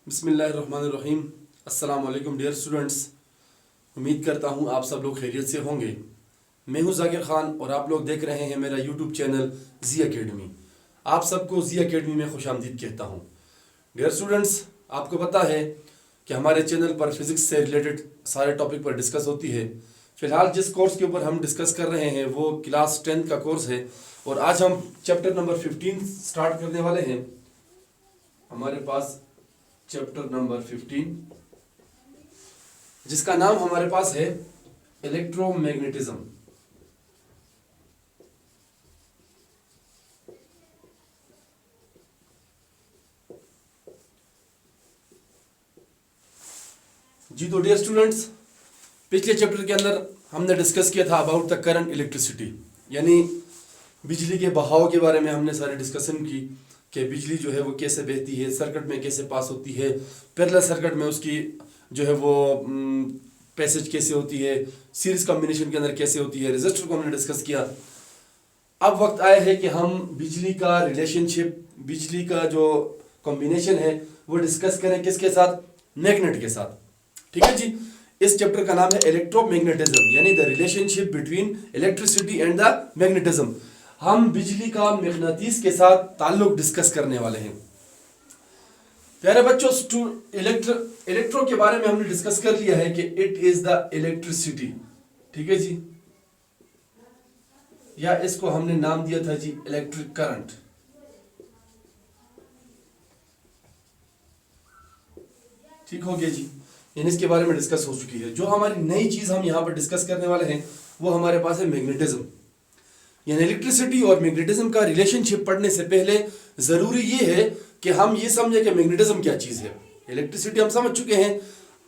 बिस्मिल्लाहिर्रहमानिर्रहीम। अस्सलाम वालेकुम डियर स्टूडेंट्स। उम्मीद करता हूँ आप सब लोग खैरियत से होंगे। मैं हूँ जाकिर खान और आप लोग देख रहे हैं मेरा यूट्यूब चैनल जी एकेडमी। आप सबको जी एकेडमी में खुशामदीद कहता हूँ। डियर स्टूडेंट्स, आपको पता है कि हमारे चैनल पर फिज़िक्स से रिलेटेड सारे टॉपिक पर डिस्कस होती है। फ़िलहाल जिस कोर्स के ऊपर हम डिस्कस कर रहे हैं वो क्लास 10th का कोर्स है और आज हम चैप्टर नंबर 15 स्टार्ट करने वाले हैं। हमारे पास चैप्टर नंबर 15 जिसका नाम हमारे पास है इलेक्ट्रोमैग्नेटिज्म। जी तो डियर स्टूडेंट्स, पिछले चैप्टर के अंदर हमने डिस्कस किया था अबाउट द करंट इलेक्ट्रिसिटी, यानी बिजली के बहाव के बारे में हमने सारी डिस्कशन की कि बिजली जो है वो कैसे बहती है, सर्किट में कैसे पास होती है, पैरेलल सर्किट में उसकी जो है वो पैसेज कैसे होती है, सीरीज कॉम्बिनेशन के अंदर कैसे होती है, रेजिस्टर को हमने डिस्कस किया। अब वक्त आया है कि हम बिजली का रिलेशनशिप, बिजली का जो कॉम्बिनेशन है वो डिस्कस करें किसके साथ? मैग्नेट के साथ। ठीक है जी। इस चैप्टर का नाम है इलेक्ट्रोमैग्नेटिज्म, यानी the relationship between electricity and the magnetism. हम बिजली का मैग्नेटिस के साथ ताल्लुक डिस्कस करने वाले हैं। प्यारे बच्चों, इलेक्ट्रो के बारे में हमने डिस्कस कर लिया है कि इट इज द इलेक्ट्रिसिटी। ठीक है जी, या इसको हमने नाम दिया था जी इलेक्ट्रिक करंट। ठीक हो गया जी, यानी इसके बारे में डिस्कस हो चुकी है। जो हमारी नई चीज हम यहां पर डिस्कस करने वाले हैं वो हमारे पास है मैग्नेटिज्म। यानी इलेक्ट्रिसिटी और मैग्नेटिज्म का रिलेशनशिप पढ़ने से पहले जरूरी ये है कि हम ये समझें कि मैग्नेटिज्म क्या चीज है। इलेक्ट्रिसिटी हम समझ चुके हैं,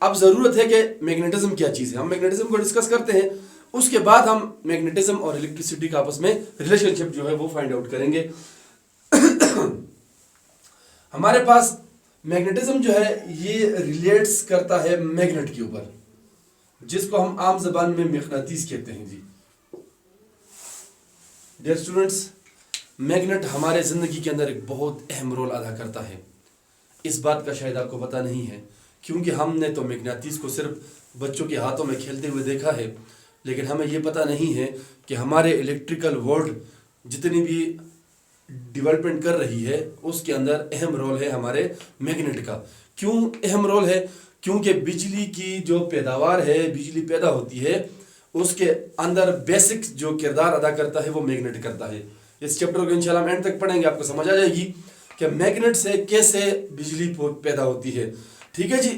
अब जरूरत है कि मैग्नेटिज्म क्या चीज है। हम मैग्नेटिज्म को डिस्कस करते हैं, उसके बाद हम मैग्नेटिज्म और इलेक्ट्रिसिटी का आपस में रिलेशनशिप जो है वो फाइंड आउट करेंगे। हमारे पास मैग्नेटिज्म जो है ये रिलेट्स करता है मैग्नेट के ऊपर, जिसको हम आम जबान में मैग्नेटिस कहते हैं जी। डियर स्टूडेंट्स, मैग्नेट हमारे ज़िंदगी के अंदर एक बहुत अहम रोल अदा करता है। इस बात का शायद आपको पता नहीं है, क्योंकि हमने तो मैग्नेटिस को सिर्फ बच्चों के हाथों में खेलते हुए देखा है, लेकिन हमें ये पता नहीं है कि हमारे इलेक्ट्रिकल वर्ल्ड जितनी भी डेवलपमेंट कर रही है उसके अंदर अहम रोल है हमारे मैग्नेट का। क्यों अहम रोल है? क्योंकि बिजली की जो पैदावार है, बिजली पैदा होती है, उसके अंदर बेसिक जो किरदार अदा करता है वो मैग्नेट करता है। इस चैप्टर को इंशाल्लाह हम एंड तक पढ़ेंगे, आपको समझ आ जाएगी कि मैग्नेट से कैसे बिजली पैदा होती है। ठीक है जी।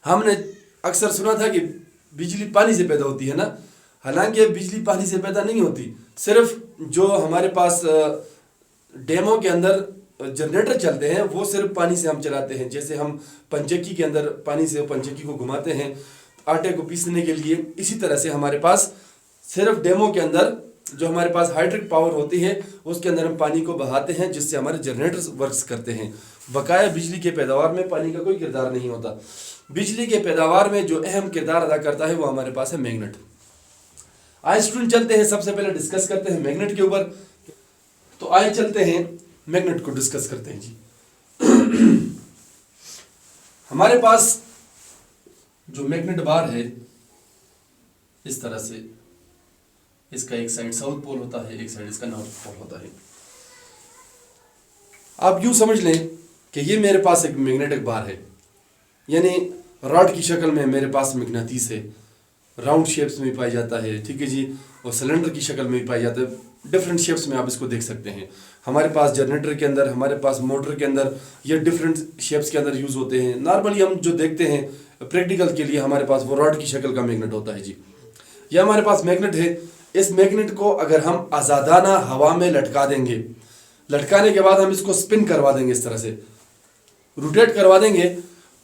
हमने अक्सर सुना था कि बिजली पानी से पैदा होती है ना, हालांकि बिजली पानी से पैदा नहीं होती। सिर्फ जो हमारे पास डैमों के अंदर जनरेटर चलते हैं वो सिर्फ पानी से हम चलाते हैं। जैसे हम पंचक्की के अंदर पानी से पंचक्की को घुमाते हैं आटे को पीसने के लिए, इसी तरह से हमारे पास सिर्फ डेमो के अंदर जो हमारे पास हाइड्रिक पावर होती है उसके अंदर हम पानी को बहाते हैं, जिससे हमारे जनरेटर्स वर्क्स करते हैं। बकाया बिजली के पैदावार में पानी का कोई किरदार नहीं होता। बिजली के पैदावार में जो अहम किरदार अदा करता है वो हमारे पास है मैग्नेट। आइए स्टूडेंट, चलते हैं, सबसे पहले डिस्कस करते हैं मैग्नेट के ऊपर। तो आइए चलते हैं मैग्नेट को डिस्कस करते हैं जी। हमारे पास जो मैग्नेट बार है इस तरह से, इसका एक साइड साउथ पोल होता है, एक साइड इसका नॉर्थ पोल होता है। आप यूं समझ लें कि ये मेरे पास एक मैग्नेटिक बार है, यानी रॉड की शक्ल में मेरे पास मैग्नेटिस है। राउंड शेप्स में पाया जाता है, ठीक है जी, और सिलेंडर की शक्ल में भी पाया जाता है। डिफरेंट शेप्स में आप इसको देख सकते हैं। हमारे पास जनरेटर के अंदर, हमारे पास मोटर के अंदर ये डिफरेंट शेप्स के अंदर यूज़ होते हैं। नॉर्मली हम जो देखते हैं प्रैक्टिकल के लिए हमारे पास वो रॉड की शक्ल का मैग्नेट होता है जी। ये हमारे पास मैग्नेट है। इस मैग्नेट को अगर हम आज़ादाना हवा में लटका देंगे, लटकाने के बाद हम इसको स्पिन करवा देंगे, इस तरह से रोटेट करवा देंगे,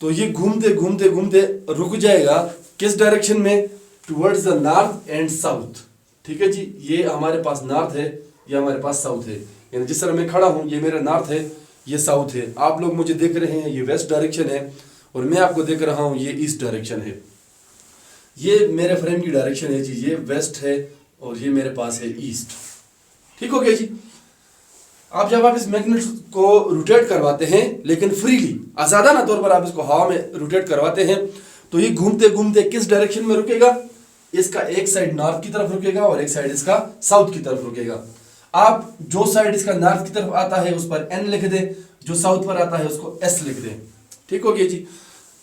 तो ये घूमते घूमते घूमते रुक जाएगा। किस डायरेक्शन में? Towards the north and south. ठीक है जी, ये हमारे पास नॉर्थ है, ये हमारे पास साउथ है। यानी जिस तरह मैं खड़ा हूँ ये मेरा नॉर्थ है, ये साउथ है। आप लोग मुझे देख रहे हैं, ये वेस्ट डायरेक्शन है, और मैं आपको देख रहा हूँ ये ईस्ट डायरेक्शन है। ये मेरे फ्रेम की डायरेक्शन है जी, ये वेस्ट है और ये मेरे पास है ईस्ट। ठीक हो गया जी। अब जब आप इस मैग्नेट को रोटेट करवाते हैं, लेकिन फ्रीली आजादाना तौर पर आप इसको हवा में रोटेट करवाते हैं, तो ये घूमते घूमते किस डायरेक्शन में रुकेगा? इसका एक साइड नॉर्थ की तरफ रुकेगा और एक साइड इसका साउथ की तरफ रुकेगा। आप जो साइड इसका नॉर्थ की तरफ आता है उस पर एन लिख दें, जो साउथ पर आता है उसको एस लिख दें। ठीक हो गया जी।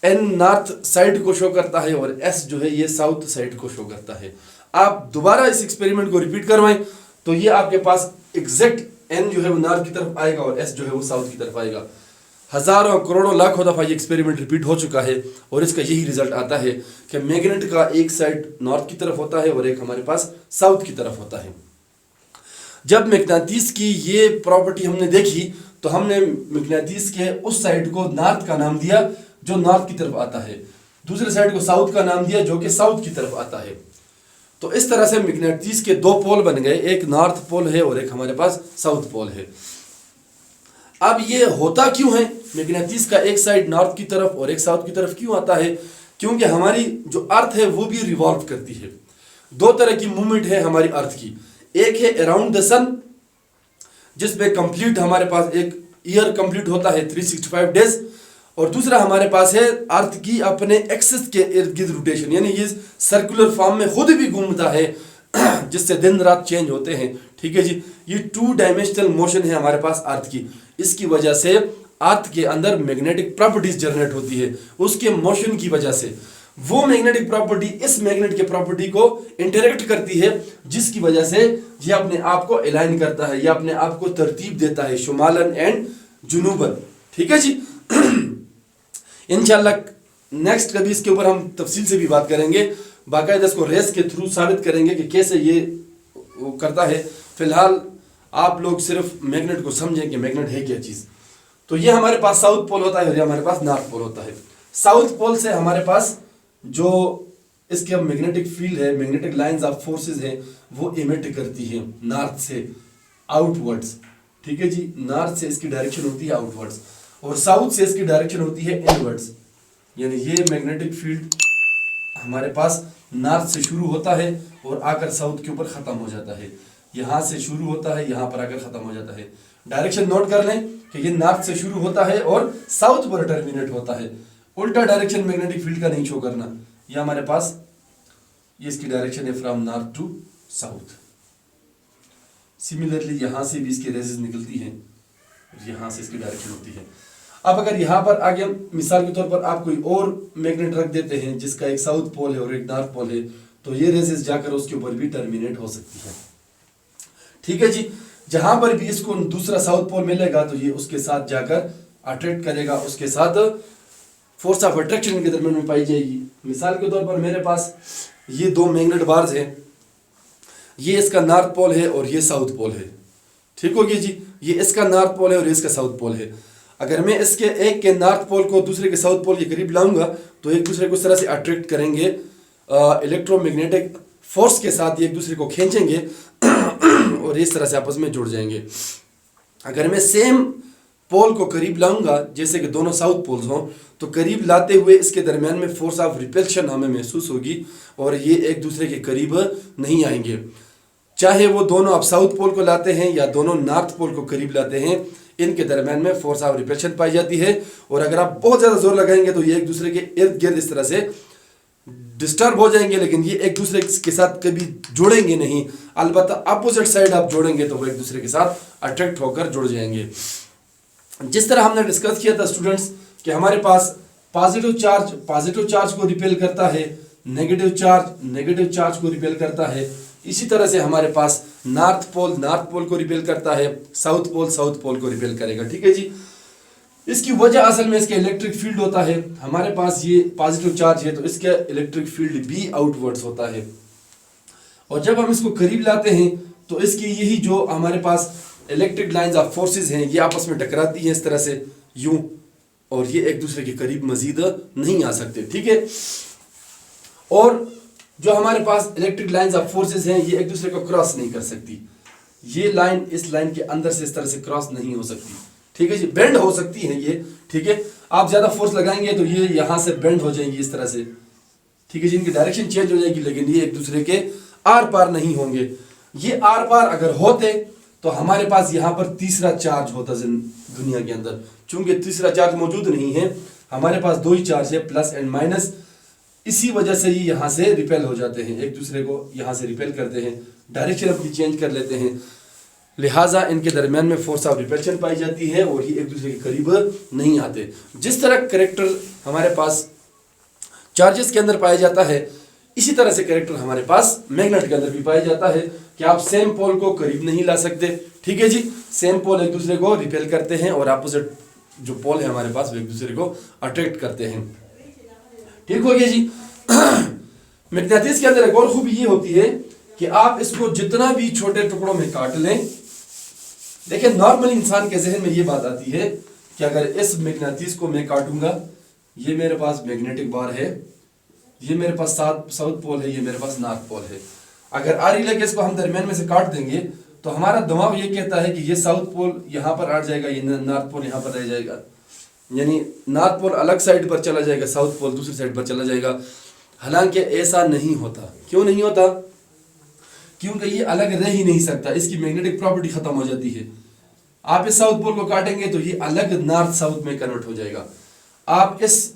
एन नॉर्थ साइड को शो करता है और एस जो है ये साउथ साइड को शो करता है। आप दोबारा इस एक्सपेरिमेंट को रिपीट करवाएं तो ये आपके पास एग्जैक्ट एन जो है वो नॉर्थ की तरफ आएगा और एस जो है वो साउथ की तरफ आएगा। हजारों करोड़ों लाखों दफा ये एक्सपेरिमेंट रिपीट हो चुका है और इसका यही रिजल्ट आता है कि मैग्नेट का एक साइड नॉर्थ की तरफ होता है और एक हमारे पास साउथ की तरफ होता है। जब मैग्नेटिस की ये प्रॉपर्टी हमने देखी तो हमने मैग्नेटिस के उस साइड को नॉर्थ का नाम दिया जो नॉर्थ की तरफ आता है, दूसरे साइड को साउथ का नाम दिया जो कि साउथ की तरफ आता है। तो इस तरह से मैग्नेटिस के दो पोल बन गए, एक नॉर्थ पोल है और एक हमारे पास साउथ पोल है। अब ये होता क्यों है? मैग्नेटिस का एक साइड नॉर्थ की तरफ और एक साउथ की तरफ क्यों आता है? क्योंकि हमारी जो अर्थ है वो भी रिवॉल्व करती है। दो तरह की मूवमेंट है हमारी अर्थ की, एक है अराउंड द सन जिसमें कंप्लीट हमारे पास एक ईयर कंप्लीट होता है 365 डेज, और दूसरा हमारे पास है अर्थ की अपने एक्सिस के इर्द गिर्द रोटेशन, यानी ये सर्कुलर फॉर्म में खुद भी घूमता है जिससे दिन रात चेंज होते हैं। ठीक है जी, ये 2 डायमेंशनल मोशन है हमारे पास अर्थ की। इसकी वजह से अर्थ के अंदर मैग्नेटिक प्रॉपर्टीज जनरेट होती है, उसके मोशन की वजह से वो मैग्नेटिक प्रॉपर्टी इस मैग्नेट के प्रॉपर्टी को इंटरेक्ट करती है, जिसकी वजह से ये अपने आप को अलाइन करता है, ये अपने आप को तरतीब देता है शुमालन एंड जुनूबन। ठीक है जी। इंशाल्लाह नेक्स्ट कभी इसके ऊपर हम तफसील से भी बात करेंगे, बाकायदा इसको रेस के थ्रू साबित करेंगे कि कैसे ये वो करता है। फिलहाल आप लोग सिर्फ मैग्नेट को समझें कि मैग्नेट है क्या चीज़। तो ये हमारे पास साउथ पोल होता है और ये हमारे पास नॉर्थ पोल होता है। साउथ पोल से हमारे पास जो इसके मैग्नेटिक फील्ड है, मैग्नेटिक लाइंस ऑफ फोर्सेस है, वो इमिट करती है नॉर्थ से आउटवर्ड्स। ठीक है जी, नॉर्थ से इसकी डायरेक्शन होती है आउटवर्ड्स और साउथ से इसकी डायरेक्शन होती है इनवर्ड्स। यानी ये मैग्नेटिक फील्ड हमारे पास नॉर्थ से शुरू होता है और आकर साउथ के ऊपर ख़त्म हो जाता है। यहाँ से शुरू होता है, यहाँ पर आकर ख़त्म हो जाता है। डायरेक्शन नोट कर लें कि ये नॉर्थ से शुरू होता है और साउथ पर टर्मिनेट होता है। उल्टा डायरेक्शन मैग्नेटिक फील्ड का नहीं शो करना। ये हमारे पास ये इसकी डायरेक्शन है from north to south. Similarly यहाँ से भी इसकी रेजेस निकलती हैं, यहाँ से इसकी डायरेक्शन होती है। अब अगर यहाँ पर आगे मिसाल के तौर पर आप कोई और मैग्नेट रख देते हैं जिसका एक साउथ पोल है और एक नॉर्थ पोल है, तो ये रेजेस जाकर उसके ऊपर भी टर्मिनेट हो सकती है। ठीक है जी, जहां पर भी इसको दूसरा साउथ पोल मिलेगा तो ये उसके साथ जाकर अट्रैक्ट करेगा, उसके साथ फोर्स ऑफ अट्रैक्शन के दरमियान में पाई जाएगी। मिसाल के तौर पर मेरे पास ये 2 मैग्नेट बार्स हैं, ये इसका नॉर्थ पोल है और ये साउथ पोल है। ठीक हो गया जी, ये इसका नॉर्थ पोल है और इसका साउथ पोल है। अगर मैं इसके एक के नॉर्थ पोल को दूसरे के साउथ पोल के करीब लाऊंगा तो एक दूसरे को इस तरह से अट्रैक्ट करेंगे, इलेक्ट्रोमैग्नेटिक फोर्स के साथ एक दूसरे को खींचेंगे और इस तरह से आपस में जुड़ जाएंगे। अगर मैं सेम पोल को करीब लाऊंगा, जैसे कि दोनों साउथ पोल्स हों, तो करीब लाते हुए इसके दरमियान में फोर्स ऑफ रिपल्शन हमें महसूस होगी और ये एक दूसरे के करीब नहीं आएंगे। चाहे वो दोनों आप साउथ पोल को लाते हैं या दोनों नॉर्थ पोल को करीब लाते हैं, इनके दरमियान में फोर्स ऑफ रिपल्शन पाई जाती है। और अगर आप बहुत ज़्यादा जोर लगाएंगे तो ये एक दूसरे के इर्द गिर्द इस तरह से डिस्टर्ब हो जाएंगे, लेकिन ये एक दूसरे के साथ कभी जुड़ेंगे नहीं। अलबत्ता अपोजिट साइड आप जोड़ेंगे तो वो एक दूसरे के साथ अट्रैक्ट होकर जुड़ जाएंगे। जिस तरह हमने डिस्कस किया था स्टूडेंट्स कि हमारे पास पॉजिटिव चार्ज को रिपेल करता है, नेगेटिव चार्ज को रिपेल करता है। इसी तरह से हमारे पास नॉर्थ पोल को रिपेल करता है, साउथ पोल को रिपेल करेगा। ठीक है जी, इसकी वजह असल में इसके इलेक्ट्रिक फील्ड होता है। हमारे पास ये पॉजिटिव चार्ज है तो इसका इलेक्ट्रिक फील्ड भी आउटवर्ड्स होता है, और जब हम इसको करीब लाते हैं तो इसकी यही जो हमारे पास इलेक्ट्रिक लाइंस ऑफ फोर्सेस हैं ये आपस में टकराती हैं इस तरह से यूं, और ये एक दूसरे के करीब मजीद नहीं आ सकते। ठीक है, और जो हमारे पास इलेक्ट्रिक लाइंस ऑफ फोर्सेस हैं ये एक दूसरे को क्रॉस नहीं कर सकती। ये लाइन इस लाइन के अंदर से इस तरह से क्रॉस नहीं हो सकती। ठीक है जी, बेंड हो सकती है ये। ठीक है, आप ज्यादा फोर्स लगाएंगे तो ये यहां से बेंड हो जाएंगी इस तरह से। ठीक है जी, इनकी डायरेक्शन चेंज हो जाएगी, लेकिन ये एक दूसरे के आर पार नहीं होंगे। ये आर पार अगर होते तो हमारे पास यहाँ पर तीसरा चार्ज होता है दुनिया के अंदर। चूंकि तीसरा चार्ज मौजूद नहीं है, हमारे पास दो ही चार्ज है, प्लस एंड माइनस, इसी वजह से ही यहाँ से रिपेल हो जाते हैं, एक दूसरे को यहाँ से रिपेल करते हैं, डायरेक्शन अपनी चेंज कर लेते हैं, लिहाजा इनके दरमियान में फोर्स ऑफ रिपल्शन पाई जाती है और ये एक दूसरे के करीब नहीं आते। जिस तरह कैरेक्टर हमारे पास चार्जेस के अंदर पाया जाता है, इसी तरह से कैरेक्टर हमारे पास मैग्नेट के अंदर भी पाया जाता है कि आप सेम पोल को करीब नहीं ला सकते। ठीक है जी, सेम पोल एक दूसरे को रिपेल करते हैं और अपोजिट जो पोल है हमारे पास वो एक दूसरे को अट्रैक्ट करते हैं। ठीक हो गया जी। मैग्नेटिज्म के अंदर एक और खूबी ये होती है कि आप इसको जितना भी छोटे टुकड़ों में काट लें, देखिए नॉर्मल इंसान के जहन में ये बात आती है कि अगर इस मैग्नेटिज्म को मैं काटूंगा, ये मेरे पास मैग्नेटिक बार है, ये मेरे पास साउथ पोल है, ये मेरे पास नॉर्थ पोल है। अगर आरी लेके इसको हम दरमियान में से काट देंगे तो हमारा दिमाग ये कहता है कि ये साउथ पोल यहाँ पर आ जाएगा, ये नॉर्थ पोल यहाँ पर रह जाएगा, यानी नॉर्थ पोल अलग साइड पर चला जाएगा, साउथ पोल दूसरी साइड पर चला जाएगा। हालांकि ऐसा नहीं होता। क्यों नहीं होता? क्योंकि ये अलग रह ही नहीं सकता, इसकी मैग्नेटिक प्रॉपर्टी खत्म हो जाती है। आप इस साउथ पोल को काटेंगे तो ये अलग नॉर्थ साउथ में कन्वर्ट हो जाएगा, आप इस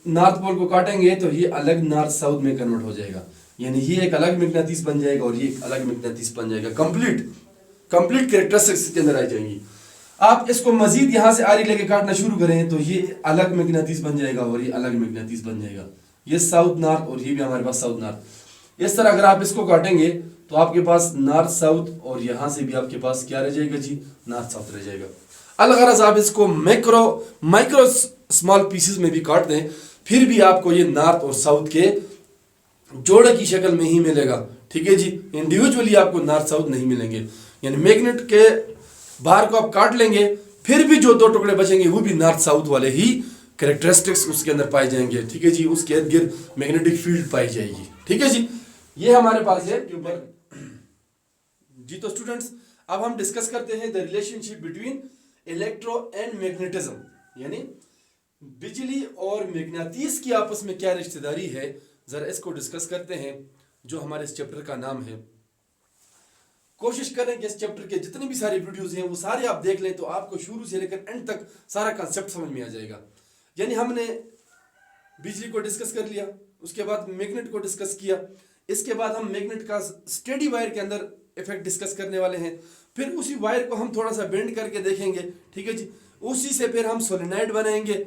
नॉर्थ पोल को काटेंगे तो ये अलग नॉर्थ साउथ में कन्वर्ट हो जाएगा, यानी ये एक अलग मैग्नेटिज्म बन जाएगा और ये एक अलग मैग्नेटिज्म बन जाएगा। कंप्लीट कैरेक्टरिस्टिक्स के अंदर आ जाएंगी। आप इसको मजीद यहाँ से आरी लेके काटना शुरू करें तो ये अलग मैग्नेटिज्म बन जाएगा और ये अलग मैग्नेटिज्म बन जाएगा, ये साउथ नॉर्थ और ये भी हमारे पास साउथ नॉर्थ। इस तरह अगर आप इसको काटेंगे तो आपके पास नॉर्थ साउथ और यहाँ से भी आपके पास क्या रह जाएगा जी, नॉर्थ साउथ रह जाएगा। अलगरज आप इसको माइक्रो स्मॉल पीसेस में भी काट दें, फिर भी आपको ये नॉर्थ और साउथ के जोड़े की शक्ल में ही मिलेगा। ठीक है जी, इंडिविजुअली आपको नॉर्थ साउथ नहीं मिलेंगे, यानी मैग्नेट के बाहर को आप काट लेंगे, फिर भी जो दो टुकड़े बचेंगे वो भी नॉर्थ साउथ वाले ही कैरेक्टरिस्टिक्स उसके अंदर पाए जाएंगे। ठीक है जी, उसके इर्द गिर्द मैग्नेटिक फील्ड पाई जाएगी। ठीक है जी, ये हमारे पास है के ऊपर जी। तो स्टूडेंट्स, अब हम डिस्कस करते हैं the relationship between electro and magnetism, यानी बिजली और मैग्नेटिज्म की आपस में क्या रिश्तेदारी है, जरा इसको डिस्कस करते हैं, जो हमारे इस चैप्टर का नाम है। कोशिश करें कि इस चैप्टर के जितने भी सारे वीडियोस हैं वो सारे आप देख लें तो आपको शुरू से लेकर एंड तक सारा कंसेप्ट समझ में आ जाएगा। यानी हमने बिजली को डिस्कस कर लिया, उसके बाद मैग्नेट को डिस्कस किया, इसके बाद हम मैग्नेट का स्टेडी वायर के अंदर इफेक्ट डिस्कस करने वाले हैं, फिर उसी वायर को हम थोड़ा सा बेंड करके देखेंगे। ठीक है जी, उसी से फिर हम सोलेनॉइड बनाएंगे,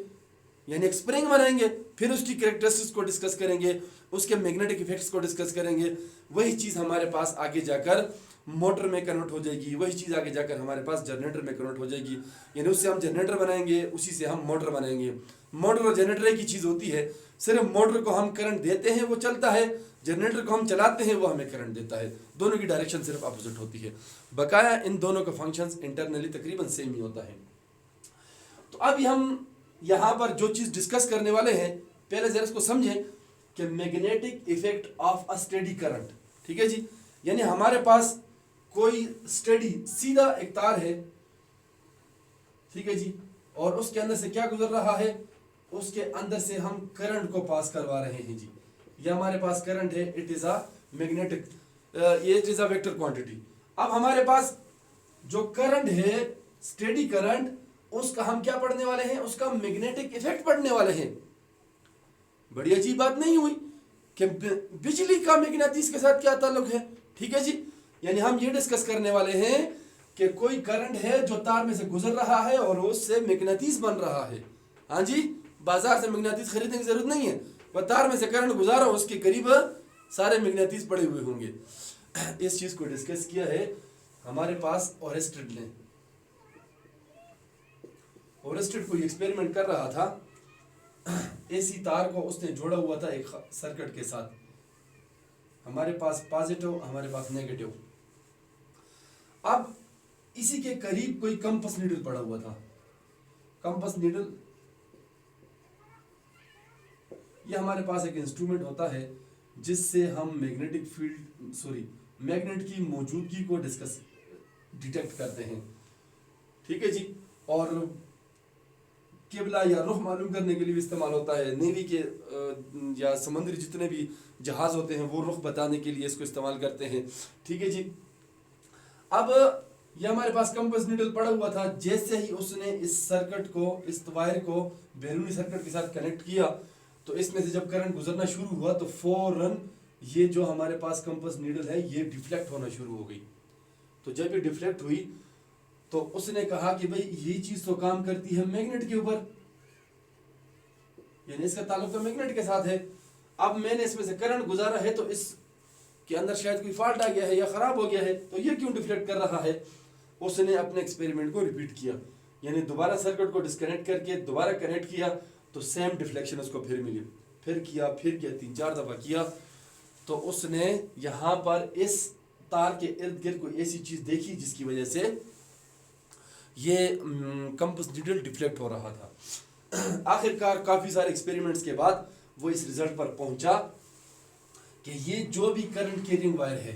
यानी एक स्प्रिंग बनाएंगे, फिर उसकी कैरेक्टरिस्टिक्स को डिस्कस करेंगे, उसके मैग्नेटिक इफेक्ट्स को डिस्कस करेंगे। वही चीज़ हमारे पास आगे जाकर मोटर में कन्वर्ट हो जाएगी, वही चीज़ आगे जाकर हमारे पास जनरेटर में कन्वर्ट हो जाएगी, यानी उससे हम जनरेटर बनाएंगे, उसी से हम मोटर बनाएंगे। मोटर और जनरेटर एक ही चीज़ होती है, सिर्फ मोटर को हम करंट देते हैं वो चलता है, जनरेटर को हम चलाते हैं वो हमें करंट देता है, दोनों की डायरेक्शन सिर्फ अपोजिट होती है। बकाया इन दोनों का फंक्शंस इंटरनली तकरीबन सेम ही होता है। तो अभी हम यहाँ पर जो चीज़ डिस्कस करने वाले हैं, पहले जरा इसको समझें कि magnetic effect of a steady current. ठीक है जी, यानी हमारे पास कोई स्टेडी सीधा एक तार है, ठीक है जी, और उसके अंदर से क्या गुजर रहा है, उसके अंदर से हम करंट को पास करवा रहे हैं जी। ये हमारे पास करंट है, it is a magnetic, it is a vector quantity. अब हमारे पास जो करंट है, स्टेडी करंट, उसका हम क्या पढ़ने वाले हैं, उसका मैग्नेटिक इफेक्ट पढ़ने वाले हैं। बड़ी अजीब बात नहीं हुई कि बिजली का मैग्नेटिज्म के साथ क्या ताल्लुक है। ठीक है जी, यानी हम ये डिस्कस करने वाले हैं कि कोई करंट है जो तार में से गुजर रहा है और उससे मैग्नेटिज्म बन रहा है। हाँ जी, बाजार से मैग्नेटिज्म खरीदने की जरूरत नहीं है, वह तार में से करंट गुजारा, उसके करीब सारे मैग्नेटिज्म पड़े हुए होंगे। इस चीज को डिस्कस किया है हमारे पास ओरेस्टेड ने। ओरेस्टेड कोई एक्सपेरिमेंट कर रहा था, एसी तार को उसने जोड़ा हुआ था एक सर्किट के साथ, हमारे पास पॉजिटिव, हमारे पास नेगेटिव। अब इसी के करीब कोई कंपास नीडल पड़ा हुआ था। कंपास नीडल ये हमारे पास एक इंस्ट्रूमेंट होता है जिससे हम मैग्नेटिक फील्ड मैग्नेट की मौजूदगी को डिटेक्ट करते हैं। ठीक है जी, और केबला या रुख मालूम करने के लिए भी इस्तेमाल होता है। नेवी के या समुद्री जितने भी जहाज होते हैं वो रुख बताने के लिए इसको इस्तेमाल करते हैं। ठीक है जी, अब ये हमारे पास कंपास नीडल पड़ा हुआ था। जैसे ही उसने इस सर्किट को, इस वायर को बैरूनी सर्किट के साथ कनेक्ट किया तो इसमें से जब करंट गुजरना शुरू हुआ तो फौरन ये जो हमारे पास कंपास नीडल है ये डिफ्लेक्ट होना शुरू हो गई। तो जब ये डिफ्लेक्ट हुई तो उसने कहा कि भाई ये चीज तो काम करती है मैग्नेट के ऊपर, यानी इसका ताल्लुक तो मैग्नेट के साथ है। अब मैंने इसमें से करंट गुजारा है तो इसके अंदर शायद कोई फॉल्ट आ गया है या खराब हो गया है, तो ये क्यों डिफ्लेक्ट कर रहा है। उसने अपने एक्सपेरिमेंट को रिपीट किया, यानी दोबारा सर्किट को डिस्कनेक्ट करके दोबारा कनेक्ट किया तो सेम डिफ्लेक्शन उसको फिर मिली। फिर किया 3-4 दफा किया तो उसने यहाँ पर इस तार के इर्द गिर्द कोई ऐसी चीज देखी जिसकी वजह से ये कंपास नीडल डिफ्लेक्ट हो रहा था। आखिरकार काफी सारे एक्सपेरिमेंट्स के बाद वो इस रिजल्ट पर पहुंचा कि ये जो भी करंट कैरिंग वायर है,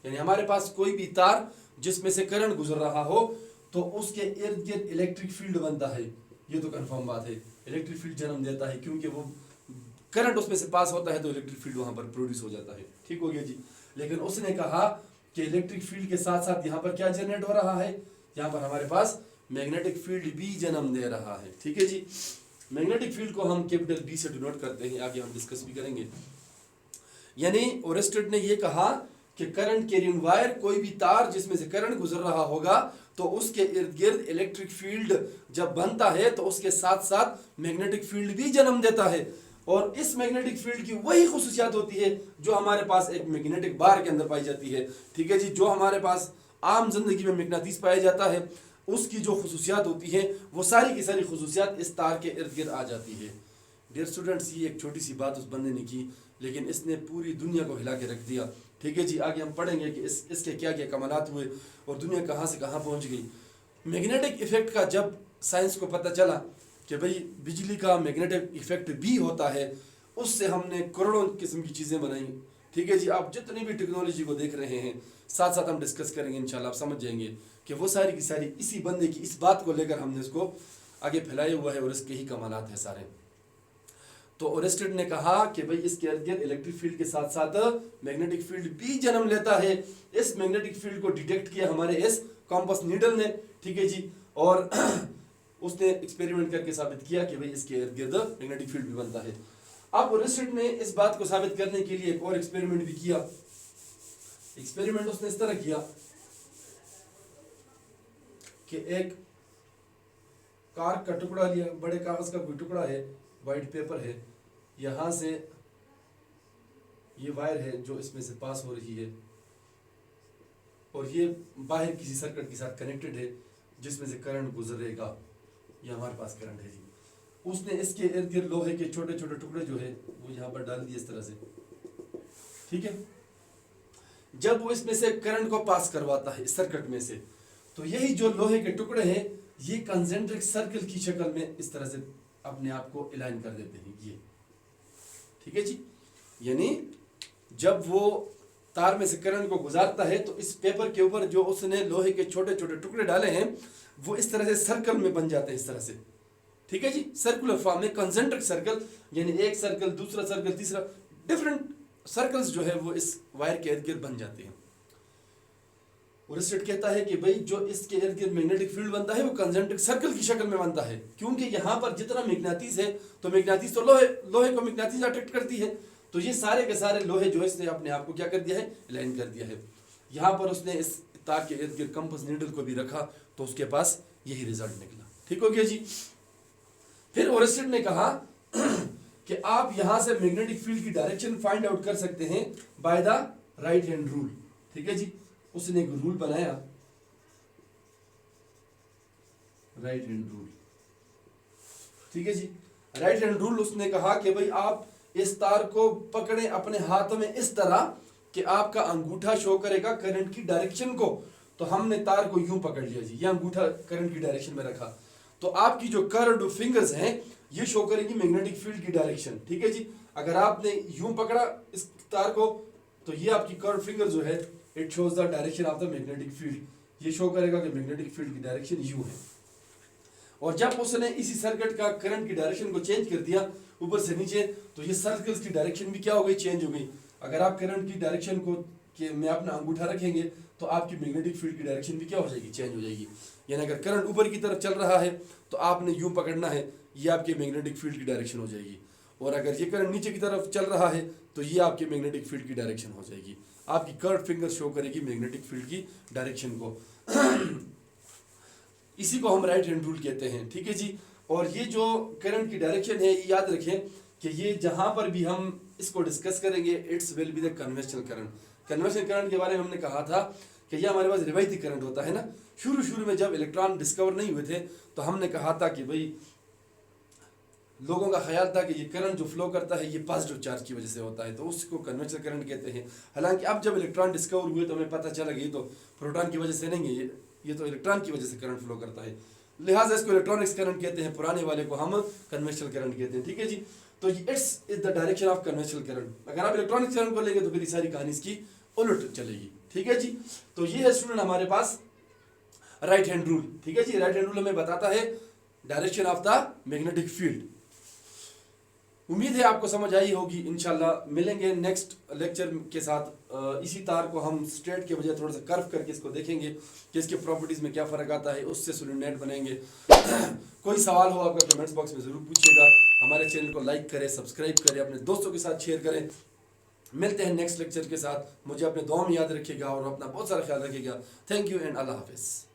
यानी हमारे पास कोई भी तार जिसमें से करंट गुजर रहा हो तो उसके इर्द गिर्द इलेक्ट्रिक फील्ड बनता है। ये तो कंफर्म बात है, इलेक्ट्रिक फील्ड जन्म देता है, क्योंकि वो करंट उसमें से पास होता है तो इलेक्ट्रिक फील्ड वहां पर प्रोड्यूस हो जाता है। ठीक हो गया जी। लेकिन उसने कहा कि इलेक्ट्रिक फील्ड के साथ साथ यहाँ पर क्या जनरेट हो रहा है, यहाँ पर हमारे पास मैग्नेटिक फील्ड भी जन्म दे रहा है। ठीक है जी। मैग्नेटिक फील्ड को हम कैपिटल बी से डिनोट करते हैं, आगे हम डिस्कस भी करेंगे। यानी ओरेस्टेड ने यह कहा कि करंट कैरिंग वायर, कोई भी तार जिसमें से करंट गुजर रहा होगा तो उसके इर्द गिर्द इलेक्ट्रिक फील्ड जब बनता है तो उसके साथ साथ मैग्नेटिक फील्ड भी जन्म देता है। और इस मैग्नेटिक फील्ड की वही खुसूसियात होती है जो हमारे पास एक मैग्नेटिक बार के अंदर पाई जाती है। ठीक है जी। जो हमारे पास आम जिंदगी में मैग्नेटिस पाया जाता है उसकी जो खुसूसियात होती है वो सारी की सारी खुसूसियात इस तार के इर्द गिर्द आ जाती है। डियर स्टूडेंट्स, ये एक छोटी सी बात उस बंदे ने की लेकिन इसने पूरी दुनिया को हिला के रख दिया। ठीक है जी। आगे हम पढ़ेंगे कि इसके क्या क्या कमालात हुए और दुनिया कहाँ से कहाँ पहुँच गई। मैग्नेटिक इफेक्ट का जब साइंस को पता चला कि भाई बिजली का मैग्नेटिक इफेक्ट भी होता है, उससे हमने करोड़ों किस्म की चीज़ें बनाई। ठीक है जी। आप जितनी भी टेक्नोलॉजी को देख रहे हैं साथ साथ हम डिस्कस करेंगे, इंशाल्लाह आप समझ जाएंगे कि वो सारी की सारी इसी बंदे की इस बात को लेकर हमने इसको आगे फैलाया हुआ है और इसके ही कमालात हैं सारे। तो ओरेस्टेड ने कहा कि भाई इसके इर्द गिर्द इलेक्ट्रिक फील्ड के साथ साथ मैग्नेटिक फील्ड भी जन्म लेता है। इस मैग्नेटिक फील्ड को डिटेक्ट किया हमारे इस कंपास नीडल ने। ठीक है जी। और उसने एक्सपेरिमेंट करके साबित किया कि भाई इसके इर्द गिर्द मैग्नेटिक फील्ड भी बनता है। अब ओरेस्टेड ने इस बात को साबित करने के लिए एक और एक्सपेरिमेंट भी किया। एक्सपेरिमेंट उसने इस तरह किया कि एक कार का टुकड़ा लिया, बड़े कागज का कोई टुकड़ा है, वाइट पेपर है, यहाँ से ये वायर है जो इसमें से पास हो रही है और ये बाहर किसी सर्किट के साथ कनेक्टेड है जिसमें से करंट गुजरेगा। ये हमारे पास करंट है जी। उसने इसके इर्द गिर्द लोहे के छोटे छोटे टुकड़े जो है वो यहाँ पर डाल दिए इस तरह से। ठीक है। जब वो इसमें से करंट को पास करवाता है इस सर्किट में से तो यही जो लोहे के टुकड़े हैं ये कंसेंट्रिक सर्कल की शक्ल में इस तरह से अपने आप को अलाइन कर देते हैं ये। ठीक है जी। यानी जब वो तार में से करंट को गुजारता है तो इस पेपर के ऊपर जो उसने लोहे के छोटे छोटे टुकड़े डाले हैं वो इस तरह से सर्कल में बन जाते हैं इस तरह से। ठीक है जी। सर्कुलर फॉर्म में कंसेंट्रिक सर्कल, यानी एक सर्कल, दूसरा सर्कल, तीसरा, डिफरेंट सर्कल्स जो है वो इस वायर के इर्द गिर्द बन जाते हैं। ओरेस्टेड कहता है कि भाई जो इसके इर्द गिर्द मैग्नेटिक फील्ड बनता है वो कंसेंट्रिक सर्कल की शक्ल में बनता है, क्योंकि यहाँ पर जितना मैग्नेटिस है तो मैग्नेटिस तो लोहे को मैग्नेटिस अट्रैक्ट करती है, तो ये सारे के सारे लोहे जो है इसने अपने आप को क्या कर दिया है, अलाइन कर दिया है। यहाँ पर उसने इस तार के इर्द गिर्द कंपास नीडल को भी रखा तो उसके पास यही रिजल्ट निकला। ठीक हो गया जी। फिर ओरेस्टेड ने कहा कि आप यहां से मैग्नेटिक फील्ड की डायरेक्शन फाइंड आउट कर सकते हैं by the right hand rule. ठीक है जी। उसने एक रूल बनाया, राइट हैंड रूल। ठीक है जी। राइट हैंड रूल उसने कहा कि भाई आप इस तार को पकड़े अपने हाथ में इस तरह कि आपका अंगूठा शो करेगा करंट की डायरेक्शन को। तो हमने तार को यूं पकड़ लिया जी, ये अंगूठा करंट की डायरेक्शन में रखा तो आपकी जो कर्व्ड फिंगर्स हैं ये शो करेंगी मैग्नेटिक फील्ड की डायरेक्शन। ठीक है जी। अगर आपने यूं पकड़ा इस तार को तो ये आपकी कर्व्ड फिंगर जो है it shows the direction of the magnetic field, ये शो करेगा कि मैग्नेटिक फील्ड की डायरेक्शन यूं है। और जब उसने इसी सर्किट का करंट की डायरेक्शन को चेंज कर दिया ऊपर से नीचे तो ये सर्कल्स की डायरेक्शन भी क्या हो गई, चेंज हो गई। अगर आप करंट की डायरेक्शन को कि मैं अपना अंगूठा रखेंगे तो आपकी मैग्नेटिक फील्ड की डायरेक्शन भी क्या हो जाएगी, चेंज हो जाएगी। यानी अगर करंट ऊपर की तरफ चल रहा है तो आपने यूं पकड़ना है, ये आपके मैग्नेटिक फील्ड की डायरेक्शन हो जाएगी। और अगर ये करंट नीचे की तरफ चल रहा है तो ये आपके मैग्नेटिक फील्ड की डायरेक्शन हो जाएगी। आपकी कर्व फिंगर शो करेगी मैग्नेटिक फील्ड की डायरेक्शन को। इसी को हम राइट हैंड रूल कहते हैं, ठीक है जी। और ये जो करंट की डायरेक्शन है, ये याद रखें कि ये जहां पर भी हम इसको डिस्कस करेंगे, it's will be the conventional current. Conventional current के बारे में हमने कहा था कि ये हमारे पास रिवायती करंट होता है ना। शुरू में जब इलेक्ट्रॉन डिस्कवर नहीं हुए थे तो हमने कहा था कि भाई लोगों का ख्याल था कि ये करंट जो फ्लो करता है ये पॉजिटिव चार्ज की वजह से होता है, तो उसको कन्वेंशनल करंट कहते हैं। हालांकि अब जब इलेक्ट्रॉन डिस्कवर हुए तो हमें पता चला कि ये तो प्रोटॉन की वजह से नहीं है, ये तो इलेक्ट्रॉन की वजह से करंट फ्लो करता है, लिहाजा इसको इलेक्ट्रॉनिक्स करंट कहते हैं। पुराने वाले को हम कन्वेंशनल करंट कहते हैं, ठीक है जी। तो it's is the direction of conventional current. अगर आप इलेक्ट्रॉनिक्स करंट को लेंगे तो फिर सारी कहानी इसकी उलट चलेगी, ठीक है जी। तो ये है स्टूडेंट हमारे पास राइट हैंड रूल, ठीक है जी। राइट हैंड रूल हमें बताता है direction of the magnetic field. उम्मीद है आपको समझ आई होगी। इंशाल्लाह मिलेंगे नेक्स्ट लेक्चर के साथ। इसी तार को हम स्ट्रेट के बजाय थोड़ा सा कर्व करके इसको देखेंगे कि इसके प्रॉपर्टीज में क्या फ़र्क आता है, उससे सोलिनॉइड बनाएंगे। कोई सवाल हो आपका कमेंट्स बॉक्स में ज़रूर पूछिएगा। हमारे चैनल को लाइक करें, सब्सक्राइब करें, अपने दोस्तों के साथ शेयर करें। मिलते हैं नेक्स्ट लेक्चर के साथ। मुझे अपने दुआ में याद रखिएगा और अपना बहुत सारा ख्याल रखिएगा। थैंक यू एंड अल्लाह हाफिज़।